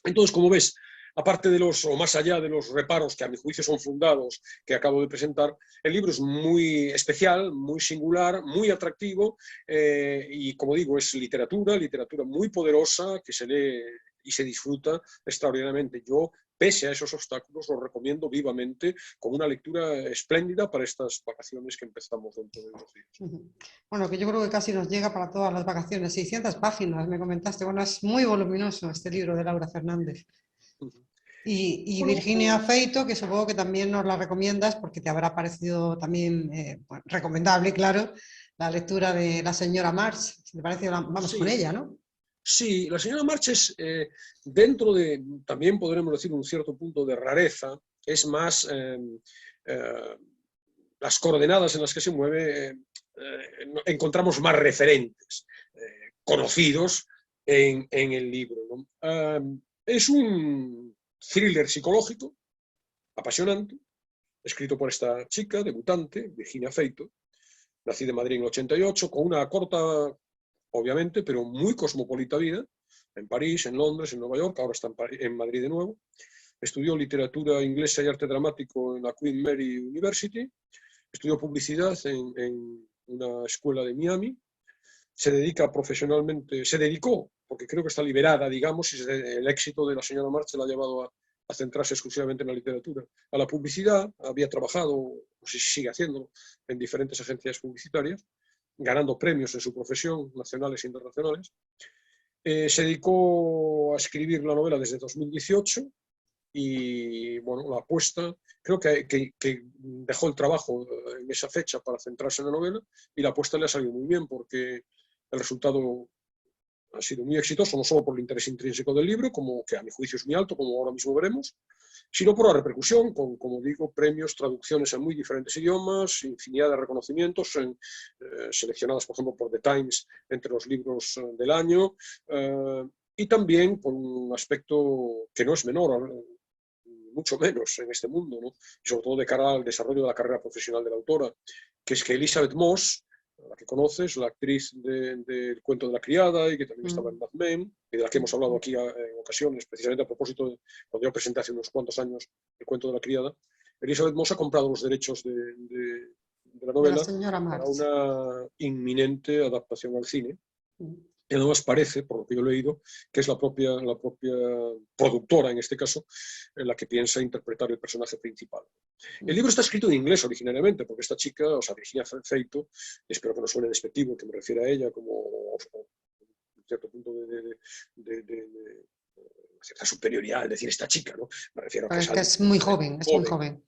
Entonces, como ves, aparte de o más allá de los reparos que a mi juicio son fundados, que acabo de presentar, el libro es muy especial, muy singular, muy atractivo y, como digo, es literatura muy poderosa que se lee y se disfruta extraordinariamente. Yo, pese a esos obstáculos, lo recomiendo vivamente como una lectura espléndida para estas vacaciones que empezamos dentro de unos días. Bueno, que yo creo que casi nos llega para todas las vacaciones. 600 páginas, me comentaste. Bueno, es muy voluminoso este libro de Laura Fernández. Y Bueno, Virginia Feito, que supongo que también nos la recomiendas porque te habrá parecido también bueno, recomendable, claro, la lectura de La señora March. Si te parece, vamos sí. con ella, ¿no? Sí, la señora March es, dentro de, también podremos decir, un cierto punto de rareza, es más las coordenadas en las que se mueve, encontramos más referentes conocidos en el libro, ¿no? Es un thriller psicológico apasionante, escrito por esta chica, debutante, Virginia Feito, nacida en Madrid en el 88, con una corta, obviamente, pero muy cosmopolita vida, en París, en Londres, en Nueva York, ahora está en Madrid de nuevo. Estudió literatura inglesa y arte dramático en la Queen Mary University, estudió publicidad en una escuela de Miami, se dedica profesionalmente, se dedicó, porque creo que está liberada, digamos, y el éxito de la señora March la ha llevado a centrarse exclusivamente en la literatura, a la publicidad. Había trabajado, no sé si sigue haciéndolo, en diferentes agencias publicitarias, ganando premios en su profesión, nacionales e internacionales. Se dedicó a escribir la novela desde 2018 y, bueno, la apuesta, creo que dejó el trabajo en esa fecha para centrarse en la novela y la apuesta le ha salido muy bien porque el resultado ha sido muy exitoso, no solo por el interés intrínseco del libro, como que a mi juicio es muy alto, como ahora mismo veremos, sino por la repercusión, con, como digo, premios, traducciones en muy diferentes idiomas, infinidad de reconocimientos, seleccionadas, por ejemplo, por The Times entre los libros del año, y también por un aspecto que no es menor, mucho menos en este mundo, ¿no? Y sobre todo de cara al desarrollo de la carrera profesional de la autora, que es que Elizabeth Moss, la que conoces, la actriz del Cuento de la Criada y que también estaba en Mad Men, y de la que hemos hablado aquí en ocasiones, precisamente a propósito de cuando yo presenté hace unos cuantos años el Cuento de la Criada. Elizabeth Moss ha comprado los derechos de la novela para una inminente adaptación al cine. Y además parece, por lo que yo he leído, que es la propia productora, en este caso, la que piensa interpretar el personaje principal. El libro está escrito en inglés originariamente, porque esta chica, o sea, Virginia Feito, espero que no suene despectivo, que me refiera a ella como un cierto punto de cierta superioridad, es decir, esta chica, ¿no? Me refiero a que es muy joven, es muy joven.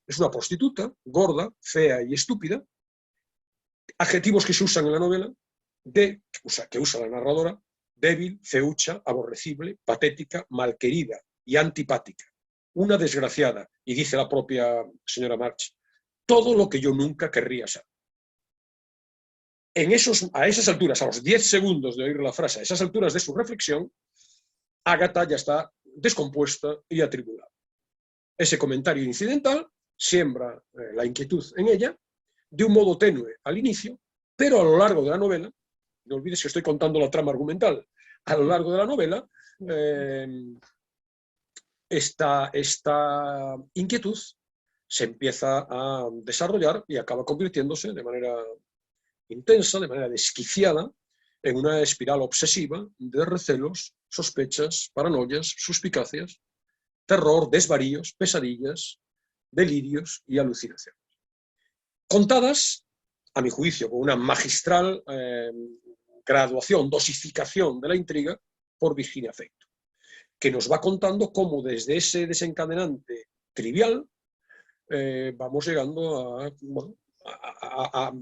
Es una prostituta, gorda, fea y estúpida. Adjetivos que se usan en la novela, que usa la narradora: débil, feucha, aborrecible, patética, malquerida y antipática. Una desgraciada, y dice la propia señora March, todo lo que yo nunca querría ser. A esas alturas, a los 10 segundos de oír la frase, a esas alturas de su reflexión, Ágata ya está descompuesta y atribulada. Ese comentario incidental siembra la inquietud en ella, de un modo tenue al inicio, pero a lo largo de la novela, no olvides que estoy contando la trama argumental, a lo largo de la novela, esta inquietud se empieza a desarrollar y acaba convirtiéndose de manera intensa, de manera desquiciada, en una espiral obsesiva de recelos, sospechas, paranoias, suspicacias, terror, desvaríos, pesadillas, delirios y alucinaciones. Contadas, a mi juicio, con una magistral graduación, dosificación de la intriga por Virginia Feito, que nos va contando cómo desde ese desencadenante trivial vamos llegando a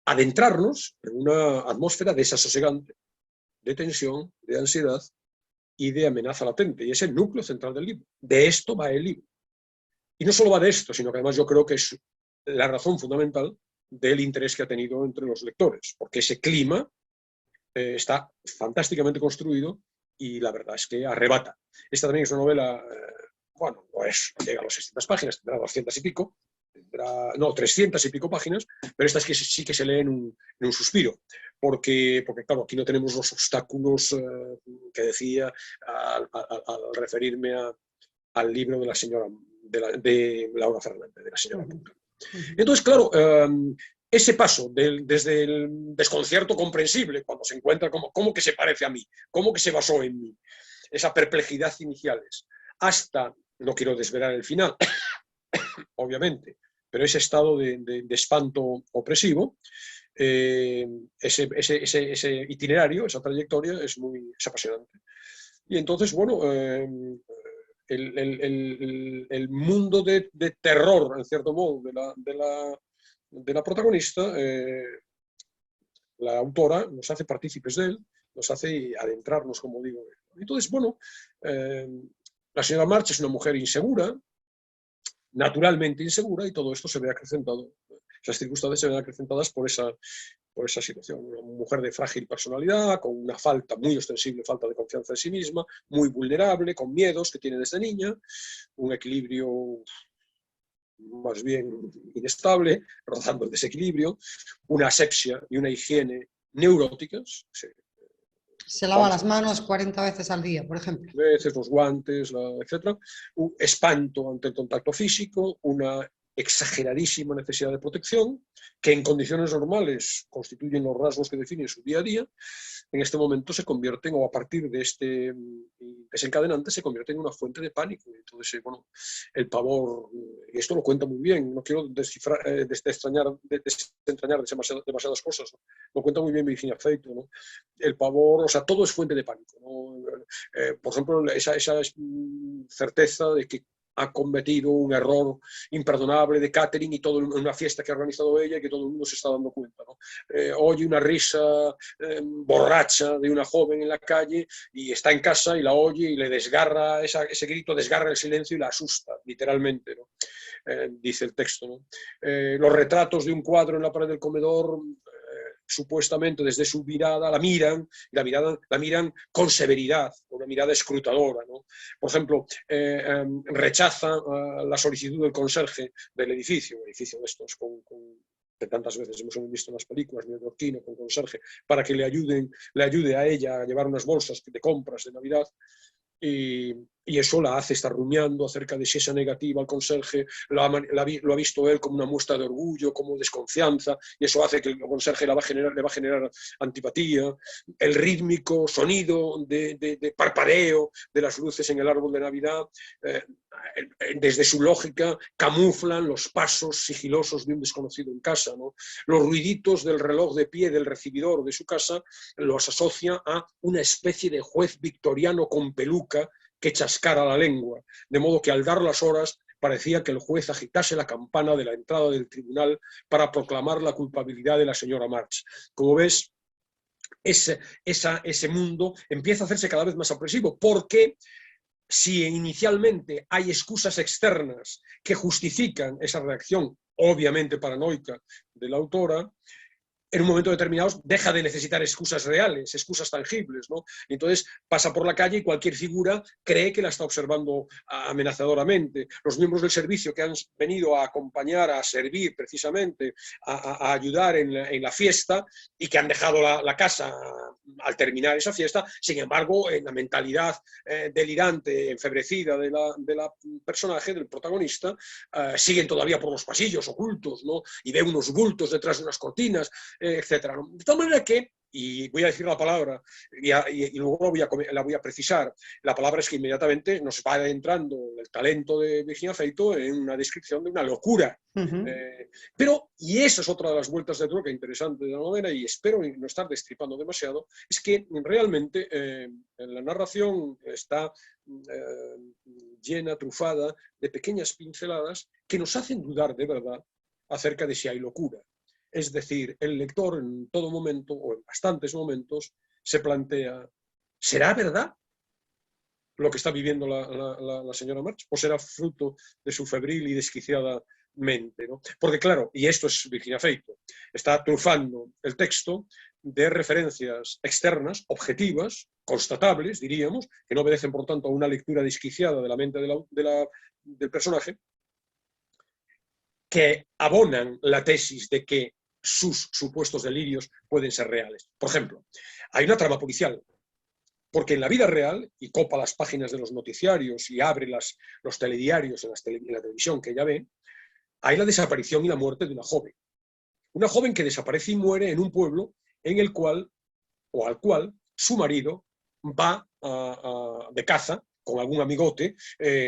adentrarnos en una atmósfera desasosegante, de tensión, de ansiedad y de amenaza latente, y es el núcleo central del libro. De esto va el libro. Y no solo va de esto, sino que además yo creo que es la razón fundamental del interés que ha tenido entre los lectores, porque ese clima está fantásticamente construido y la verdad es que arrebata. Esta también es una novela, bueno, no llega a las 600 páginas, tendrá 200 y pico, no, 300 y pico páginas, pero esta es que sí que se lee en un suspiro, porque claro, aquí no tenemos los obstáculos que decía al referirme al libro de la señora, de Laura Fernández, de la señora Puca. Entonces, claro, ese paso desde el desconcierto comprensible, cuando se encuentra cómo que se parece a mí, cómo que se basó en mí, esa perplejidad iniciales, hasta, no quiero desvelar el final, obviamente, pero ese estado de espanto opresivo, ese itinerario, esa trayectoria es apasionante. Y entonces, bueno, el mundo de terror, en cierto modo, de la protagonista, la autora nos hace partícipes de él, nos hace adentrarnos, como digo. Entonces, bueno, la señora March es una mujer insegura, naturalmente insegura, y todo esto se ve acrecentado, esas circunstancias se ven acrecentadas por esa situación. Una mujer de frágil personalidad, con una muy ostensible falta de confianza en sí misma, muy vulnerable, con miedos que tiene desde niña, un equilibrio más bien inestable, rozando el desequilibrio, una asepsia y una higiene neuróticas. Se lava las manos 40 veces al día, por ejemplo. Veces, los guantes, etc. Un espanto ante el contacto físico, una exageradísima necesidad de protección, que en condiciones normales constituyen los rasgos que definen su día a día, en este momento se convierten, o a partir de este desencadenante, se convierten en una fuente de pánico. Entonces, bueno, el pavor, y esto lo cuenta muy bien, no quiero desentrañar demasiadas cosas, ¿no? Lo cuenta muy bien Virginia Feito, ¿no? El pavor, o sea, todo es fuente de pánico, ¿no? Por ejemplo, esa certeza de que ha cometido un error imperdonable de catering y todo en una fiesta que ha organizado ella y que todo el mundo se está dando cuenta, ¿no? Oye una risa borracha de una joven en la calle y está en casa y la oye y le desgarra, ese grito desgarra el silencio y la asusta, literalmente, ¿no? Dice el texto, ¿no? Los retratos de un cuadro en la pared del comedor, supuestamente desde su mirada la miran con severidad, con una mirada escrutadora, ¿no? Por ejemplo, rechaza la solicitud del conserje del edificio, un edificio de estos que tantas veces hemos visto en las películas, neoyorquino, con conserje, para que le ayude a ella a llevar unas bolsas de compras de Navidad. Y eso la hace estar rumiando acerca de si esa negativa al conserje lo ha visto él como una muestra de orgullo, como desconfianza, y eso hace que el conserje le va a generar antipatía. El rítmico sonido de parpadeo de las luces en el árbol de Navidad, desde su lógica, camuflan los pasos sigilosos de un desconocido en casa, ¿no? Los ruiditos del reloj de pie del recibidor de su casa los asocia a una especie de juez victoriano con peluca que chascara la lengua, de modo que al dar las horas parecía que el juez agitase la campana de la entrada del tribunal para proclamar la culpabilidad de la señora March. Como ves, ese mundo empieza a hacerse cada vez más opresivo, porque si inicialmente hay excusas externas que justifican esa reacción obviamente paranoica de la autora, en un momento determinado deja de necesitar excusas reales, excusas tangibles, ¿no? Y entonces pasa por la calle y cualquier figura cree que la está observando amenazadoramente. Los miembros del servicio que han venido a acompañar, a servir precisamente, a ayudar en la fiesta y que han dejado la casa al terminar esa fiesta, sin embargo, en la mentalidad delirante, enfebrecida de la personaje, del protagonista, siguen todavía por los pasillos ocultos, ¿no? Y ve unos bultos detrás de unas cortinas, etcétera. De tal manera que, y voy a decir la palabra y luego la voy a precisar, la palabra es que inmediatamente nos va adentrando el talento de Virginia Feito en una descripción de una locura. Pero, y esa es otra de las vueltas de tuerca interesante de la novela, y espero no estar destripando demasiado, es que realmente la narración está llena, trufada de pequeñas pinceladas que nos hacen dudar de verdad acerca de si hay locura. Es decir, el lector en todo momento, o en bastantes momentos, se plantea, ¿será verdad lo que está viviendo la señora March? ¿O será fruto de su febril y desquiciada mente, ¿no? Porque claro, y esto es Virginia Feito, está trufando el texto de referencias externas, objetivas, constatables, diríamos, que no obedecen por tanto a una lectura desquiciada de la mente del personaje, que abonan la tesis de que sus supuestos delirios pueden ser reales. Por ejemplo, hay una trama policial, porque en la vida real, y copa las páginas de los noticiarios y abre los telediarios en la televisión que ella ve, hay la desaparición y la muerte de una joven. Una joven que desaparece y muere en un pueblo en el cual, o al cual, su marido va de caza con algún amigote,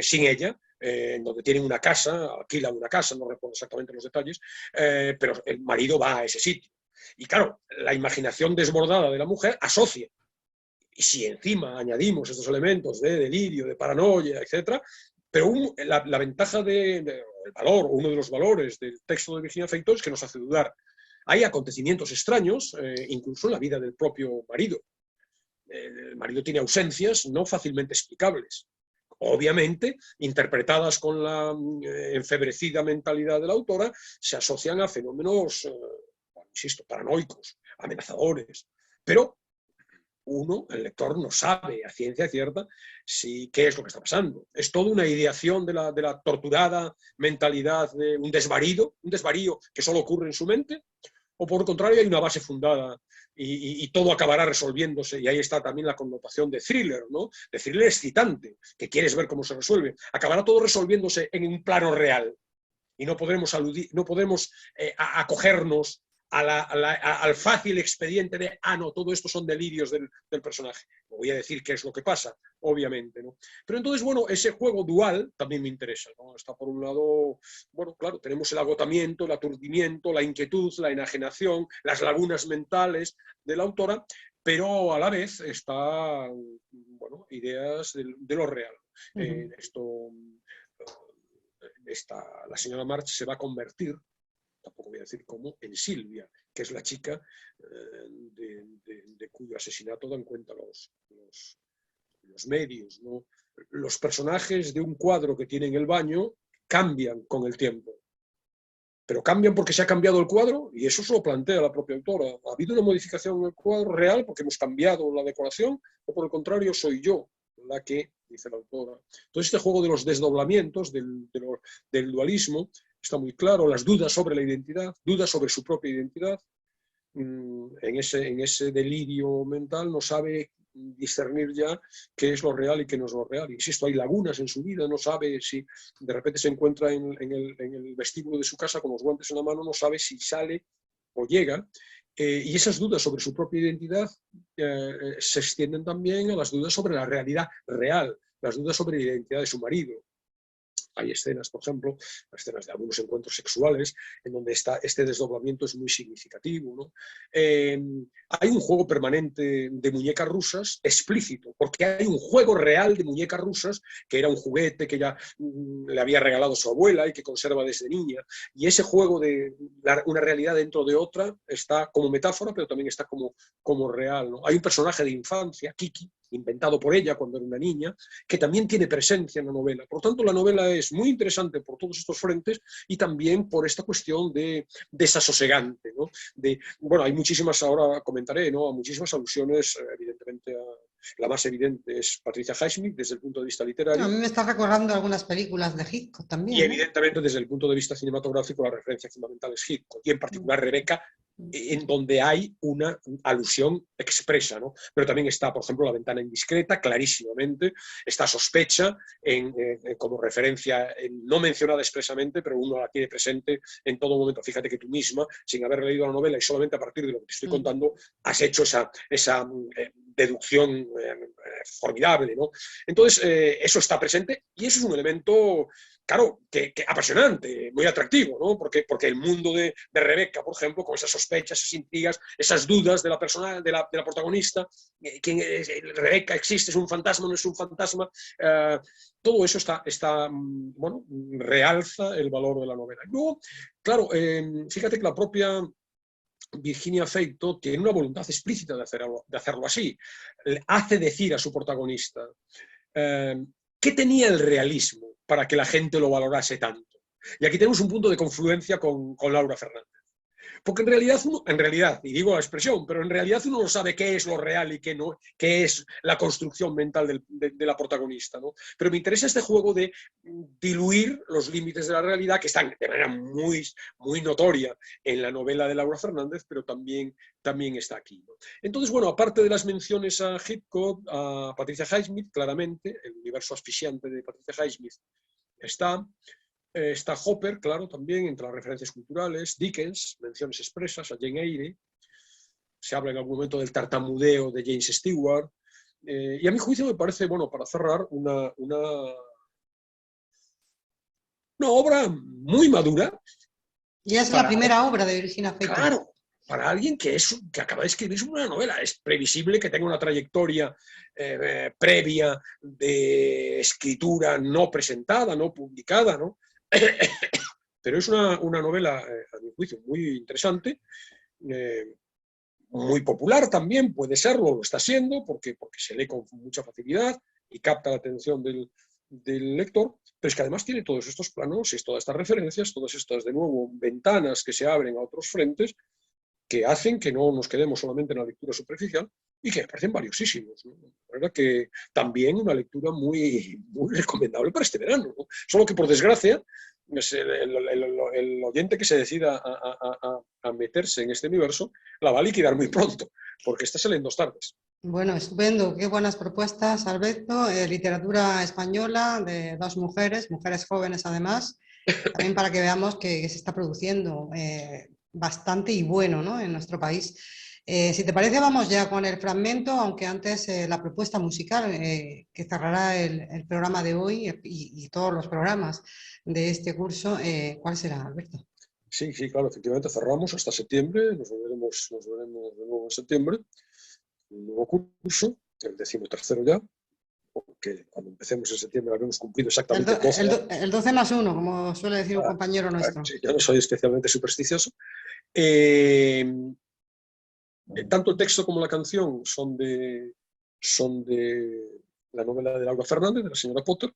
sin ella, donde tienen una casa, alquilan una casa, no recuerdo exactamente los detalles, pero el marido va a ese sitio. Y claro, la imaginación desbordada de la mujer asocia. Y si encima añadimos estos elementos de delirio, de paranoia, etc., pero la ventaja el valor, o uno de los valores del texto de Virginia Feito es que nos hace dudar. Hay acontecimientos extraños, incluso en la vida del propio marido. El marido tiene ausencias no fácilmente explicables. Obviamente, interpretadas con la enfebrecida mentalidad de la autora, se asocian a fenómenos, insisto, paranoicos, amenazadores. Pero el lector, no sabe a ciencia cierta qué es lo que está pasando. Es toda una ideación de la torturada mentalidad de un desvarío que solo ocurre en su mente, o por el contrario hay una base fundada y todo acabará resolviéndose, y ahí está también la connotación de thriller, ¿no? De thriller excitante, que quieres ver cómo se resuelve. Acabará todo resolviéndose en un plano real y no podremos acogernos al fácil expediente de, no, todo esto son delirios del personaje. No voy a decir qué es lo que pasa, obviamente, ¿no? Pero entonces, bueno, ese juego dual también me interesa, ¿no? Está por un lado, bueno, claro, tenemos el agotamiento, el aturdimiento, la inquietud, la enajenación, las lagunas mentales de la autora, pero a la vez está, bueno, ideas de lo real. La señora March se va a convertir, tampoco voy a decir cómo, en Silvia, que es la chica de cuyo asesinato dan cuenta los medios, ¿no? Los personajes de un cuadro que tiene en el baño cambian con el tiempo, pero cambian porque se ha cambiado el cuadro, y eso se lo plantea la propia autora. ¿Ha habido una modificación en el cuadro real porque hemos cambiado la decoración, o por el contrario soy yo la que, dice la autora? Entonces este juego de los desdoblamientos, del dualismo, está muy claro. Las dudas sobre la identidad, dudas sobre su propia identidad. En ese delirio mental no sabe discernir ya qué es lo real y qué no es lo real. Insisto, hay lagunas en su vida, no sabe si de repente se encuentra en el vestíbulo de su casa con los guantes en la mano, no sabe si sale o llega. Y esas dudas sobre su propia identidad se extienden también a las dudas sobre la realidad real, las dudas sobre la identidad de su marido. hay escenas, por ejemplo, escenas de algunos encuentros sexuales, en donde este desdoblamiento es muy significativo, ¿no? Hay un juego permanente de muñecas rusas explícito, porque hay un juego real de muñecas rusas, que era un juguete que ella le había regalado su abuela y que conserva desde niña, y ese juego de una realidad dentro de otra está como metáfora, pero también está como real, ¿no? Hay un personaje de infancia, Kiki, inventado por ella cuando era una niña, que también tiene presencia en la novela. Por lo tanto, la novela es muy interesante por todos estos frentes y también por esta cuestión de desasosegante, ¿no? Bueno, hay muchísimas, ahora comentaré, ¿no? Muchísimas alusiones, evidentemente, la más evidente es Patricia Highsmith desde el punto de vista literario. A mí me está recordando algunas películas de Hitchcock también. Y evidentemente, desde el punto de vista cinematográfico, la referencia fundamental es Hitchcock, y en particular Rebeca, en donde hay una alusión expresa, ¿no? Pero también está, por ejemplo, La ventana indiscreta, clarísimamente, está Sospecha, como referencia no mencionada expresamente, pero uno la tiene presente en todo momento. Fíjate que tú misma, sin haber leído la novela y solamente a partir de lo que te estoy contando, has hecho esa deducción formidable, ¿no? Entonces, eso está presente y eso es un elemento, claro, que apasionante, muy atractivo, ¿no? Porque el mundo de Rebeca, por ejemplo, con esas sospechas, esas intrigas, esas dudas de la persona, de la protagonista, ¿quién es? Rebeca existe, es un fantasma, no es un fantasma, todo eso bueno, realza el valor de la novela. Y luego, claro, fíjate que la propia Virginia Feito tiene una voluntad explícita de hacerlo así. Hace decir a su protagonista ¿qué tenía el realismo para que la gente lo valorase tanto? Y aquí tenemos un punto de confluencia con Laura Fernández. Porque en realidad, y digo la expresión, pero en realidad uno no sabe qué es lo real y qué no, qué es la construcción mental de la protagonista, ¿no? Pero me interesa este juego de diluir los límites de la realidad, que están de manera muy, muy notoria en la novela de Laura Fernández, pero también está aquí, ¿no? Entonces, bueno, aparte de las menciones a Hitchcock, a Patricia Highsmith, claramente, el universo asfixiante de Patricia Highsmith está Hopper, claro, también, entre las referencias culturales, Dickens, menciones expresas, a Jane Eyre, se habla en algún momento del tartamudeo de James Stewart, y a mi juicio me parece, bueno, para cerrar, una obra muy madura. Y es la primera obra de Virginia Feito. Claro, para alguien que acaba de escribir una novela. Es previsible que tenga una trayectoria previa de escritura no presentada, no publicada, ¿no? Pero es una novela, a mi juicio, muy interesante, muy popular también, puede serlo, lo está siendo, porque se lee con mucha facilidad y capta la atención del lector, pero es que además tiene todos estos planos, todas estas referencias, todas estas, de nuevo, ventanas que se abren a otros frentes, que hacen que no nos quedemos solamente en la lectura superficial y que me parecen valiosísimos, ¿no? La verdad que también una lectura muy, muy recomendable para este verano, ¿no? Solo que, por desgracia, el oyente que se decida a meterse en este universo la va a liquidar muy pronto, porque esta se lee en 2 tardes. Bueno, estupendo, qué buenas propuestas, Alberto. Literatura española de 2 mujeres jóvenes además, también para que veamos que se está produciendo bastante y bueno, ¿no?, en nuestro país. Si te parece, vamos ya con el fragmento, aunque antes la propuesta musical que cerrará el programa de hoy y todos los programas de este curso. ¿Cuál será, Alberto? Sí, claro, efectivamente cerramos hasta septiembre, nos veremos de nuevo en septiembre, un nuevo curso, el 13º ya, porque cuando empecemos en septiembre habremos cumplido exactamente 12. El 12 más 1, como suele decir un compañero nuestro. Sí, yo no soy especialmente supersticioso. Tanto el texto como la canción son de la novela de Laura Fernández, de la señora Potter.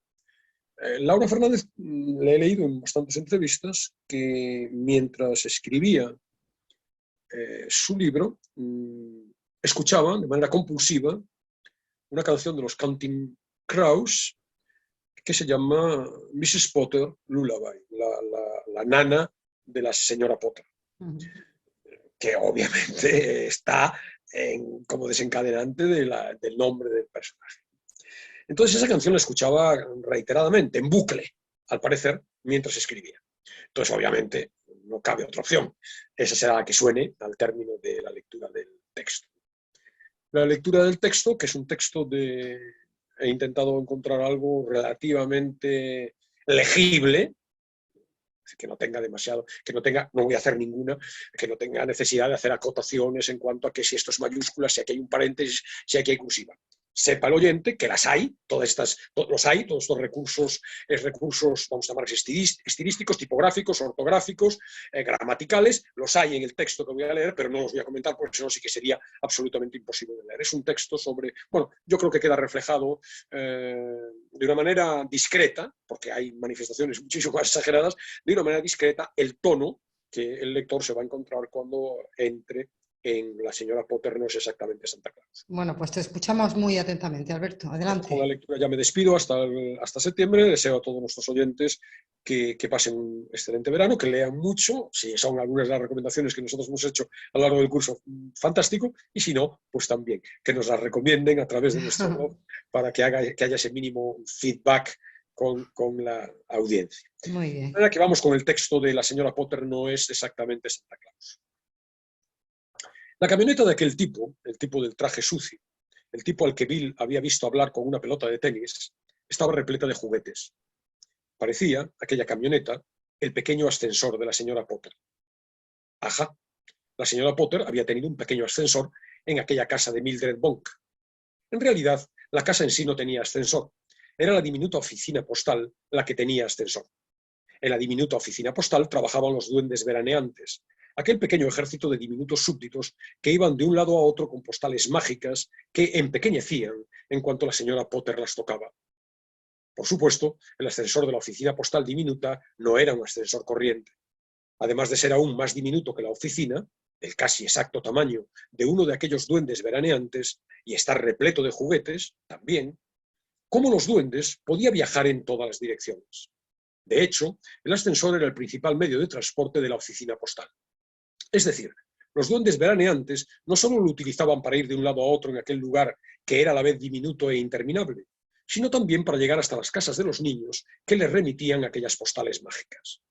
Laura Fernández, le he leído en bastantes entrevistas que mientras escribía su libro, escuchaba de manera compulsiva una canción de los Counting Crows que se llama Mrs. Potter Lullaby, la nana de la señora Potter, que obviamente está como desencadenante del nombre del personaje. Entonces esa canción la escuchaba reiteradamente, en bucle, al parecer, mientras escribía. Entonces, obviamente, no cabe otra opción. Esa será la que suene al término de la lectura del texto. La lectura del texto, que es un texto he intentado encontrar algo relativamente legible, que no tenga demasiado, que no tenga, no voy a hacer ninguna, que no tenga necesidad de hacer acotaciones en cuanto a que si esto es mayúscula, si aquí hay un paréntesis, si aquí hay cursiva. Sepa el oyente que las hay, todos estos recursos, vamos a llamar estilísticos, tipográficos, ortográficos, gramaticales, los hay en el texto que voy a leer, pero no los voy a comentar porque si no sí que sería absolutamente imposible de leer. Es un texto sobre, bueno, yo creo que queda reflejado de una manera discreta, porque hay manifestaciones muchísimo más exageradas, de una manera discreta el tono que el lector se va a encontrar cuando entre en La señora Potter no es exactamente Santa Claus. Bueno, pues te escuchamos muy atentamente, Alberto. Adelante. Con la lectura ya me despido hasta septiembre. Deseo a todos nuestros oyentes que pasen un excelente verano, que lean mucho, si son algunas de las recomendaciones que nosotros hemos hecho a lo largo del curso, fantástico, y si no, pues también que nos las recomienden a través de nuestro blog para que haya ese mínimo feedback con la audiencia. Muy bien. Ahora que vamos con el texto de La señora Potter no es exactamente Santa Claus. La camioneta de aquel tipo, el tipo del traje sucio, el tipo al que Bill había visto hablar con una pelota de tenis, estaba repleta de juguetes. Parecía, aquella camioneta, el pequeño ascensor de la señora Potter. Ajá, la señora Potter había tenido un pequeño ascensor en aquella casa de Mildred Bonk. En realidad, la casa en sí no tenía ascensor. Era la diminuta oficina postal la que tenía ascensor. En la diminuta oficina postal trabajaban los duendes veraneantes, aquel pequeño ejército de diminutos súbditos que iban de un lado a otro con postales mágicas que empequeñecían en cuanto la señora Potter las tocaba. Por supuesto, el ascensor de la oficina postal diminuta no era un ascensor corriente. Además de ser aún más diminuto que la oficina, del casi exacto tamaño de uno de aquellos duendes veraneantes, y estar repleto de juguetes, también, como los duendes, podía viajar en todas las direcciones. De hecho, el ascensor era el principal medio de transporte de la oficina postal. Es decir, los duendes veraneantes no solo lo utilizaban para ir de un lado a otro en aquel lugar que era a la vez diminuto e interminable, sino también para llegar hasta las casas de los niños que les remitían aquellas postales mágicas.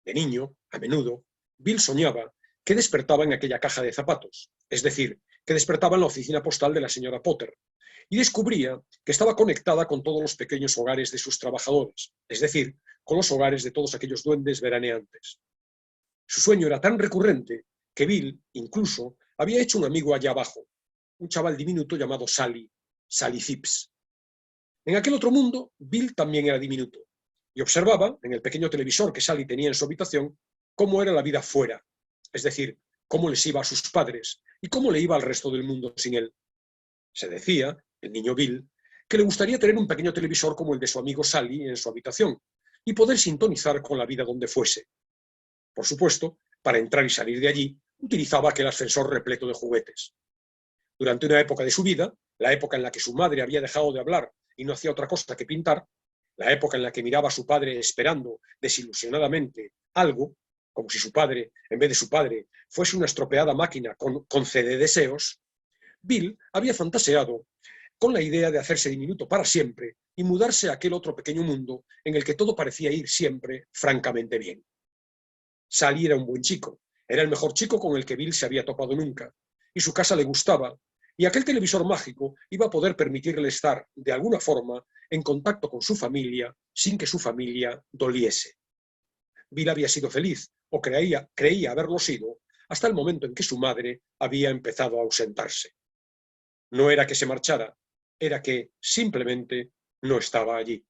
De niño, a menudo, Bill soñaba que despertaba en aquella caja de zapatos, es decir, que despertaba en la oficina postal de la señora Potter, y descubría que estaba conectada con todos los pequeños hogares de sus trabajadores, es decir, con los hogares de todos aquellos duendes veraneantes. Su sueño era tan recurrente que Bill, incluso, había hecho un amigo allá abajo, un chaval diminuto llamado Sally Phipps. En aquel otro mundo, Bill también era diminuto, y observaba, en el pequeño televisor que Sally tenía en su habitación, cómo era la vida fuera, es decir, cómo les iba a sus padres y cómo le iba al resto del mundo sin él. Se decía, el niño Bill, que le gustaría tener un pequeño televisor como el de su amigo Sally en su habitación y poder sintonizar con la vida donde fuese. Por supuesto, para entrar y salir de allí, utilizaba aquel ascensor repleto de juguetes. Durante una época de su vida, la época en la que su madre había dejado de hablar y no hacía otra cosa que pintar, la época en la que miraba a su padre esperando desilusionadamente algo, como si su padre, en vez de su padre, fuese una estropeada máquina con CD deseos, Bill había fantaseado con la idea de hacerse diminuto para siempre y mudarse a aquel otro pequeño mundo en el que todo parecía ir siempre francamente bien. Sally era un buen chico, era el mejor chico con el que Bill se había topado nunca, y su casa le gustaba, y aquel televisor mágico iba a poder permitirle estar, de alguna forma, en contacto con su familia sin que su familia doliese. Bill había sido feliz, o creía haberlo sido, hasta el momento en que su madre había empezado a ausentarse. No era que se marchara, era que simplemente no estaba allí.